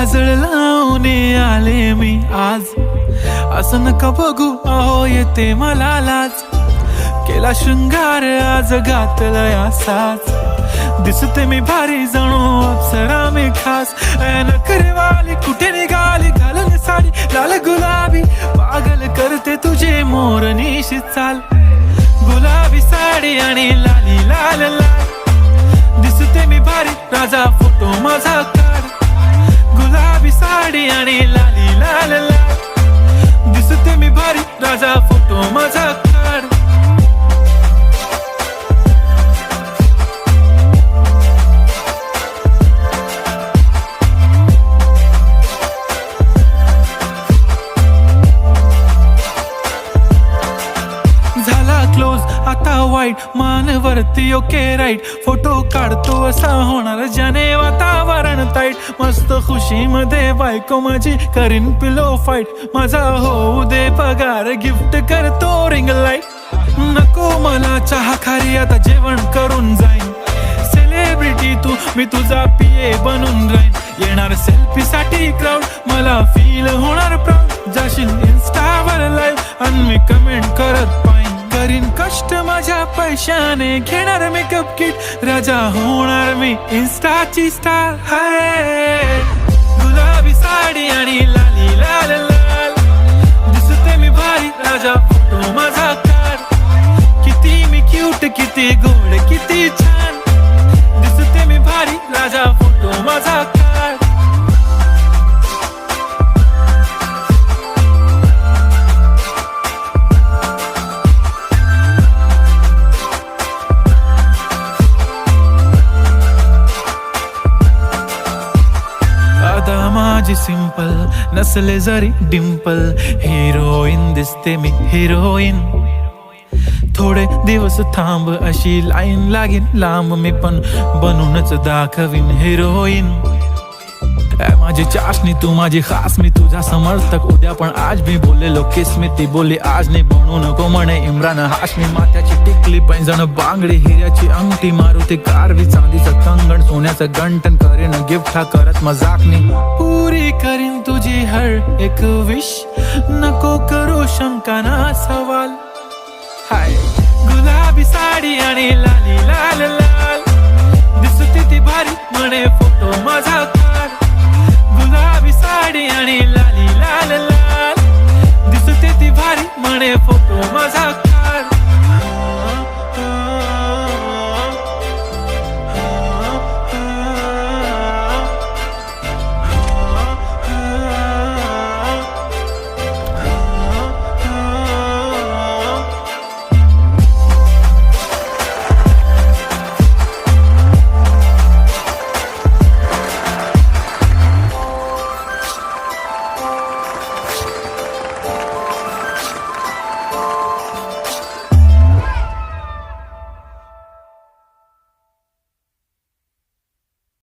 काजळ लावून आले मी आज, असं नका बघू अहो येते मला लाज. केला शृंगार आज घातलाय असाच, दिसते मी भारी जणू अप्सरा मी खास. नखरेवाली कुठे निघाली घालून साडी लाल गुलाबी, पागल करते तुझे मोरनीशी चाल. गुलाबी साडी आणि लाली लाल लाल, दिसते मी भारी राजा फोटो माझा काढ. गुलाबी साडी आणि लाली लाल लाल, दिसते मी भारी राजा फोटो माझा काढ. झाला क्लोज आता वाईट, मानवरती ओके राईट. फोटो काढतो असा होणार ज्याने वातावरण ताईट. मस्त खुशी मध्ये बायको माझी करीन पिलो फाईट. माझा होऊ दे पगार गिफ्ट करतो रिंग लाईट. नको मला चहा खारी आता जेवण करून जाईन. सेलिब्रिटी तू मी तुझा पिये बनून राहीन. येणार सेल्फी साठी क्राऊड मला फील होणार प्राऊड. जाशील इन्स्टावर लाईव्ह आणि मी कमेंट करत पाहिन. करीन कष्ट माझ्या पैशाने घेणार मेकअप किट. राजा होणार मी इन्स्टाची स्टार. हाय गुलाबी साडी आणि लाली लाल लाल, दिसते मी भारी राजा फोटो माझा काढ. किती मी क्यूट किती गोड किती छान, दिसते मी भारी राजा फोटो माझा काढ. माझी सिंपल नसले जरी डिंपल, हिरोईन दिसते मी हिरोईन. थोडे दिवस थांब अशी लाईन लागेल लांब, मी पण बनूनच दाखवीन हिरोईन. माझी चाशनी तू माझी खास, मी तुझा समर्थक उद्या पण आज मी बोललेलो किस मी. ती बोलली आज नाही बनू नको म्हणे इम्रान हाशमी. माथ्याची टिकली पैंजण बांगडी हिऱ्याची अंगठी, मारुती कारवी चांदीचं कंगण सोन्याचं गंटन. करीन गिफ्ट हा करत मजाकनी, पुरी करीन तुझी हर एक विश. नको करू शंका ना सवाल. हाय गुलाबी साडी आणि लाली लाल लाल, दिसते ती भारी म्हणे फोटो माझा काढ. गुलाबी साडी आणि लाली लाल लाल, दिसते ती भारी म्हणे फोटो माझा काढ.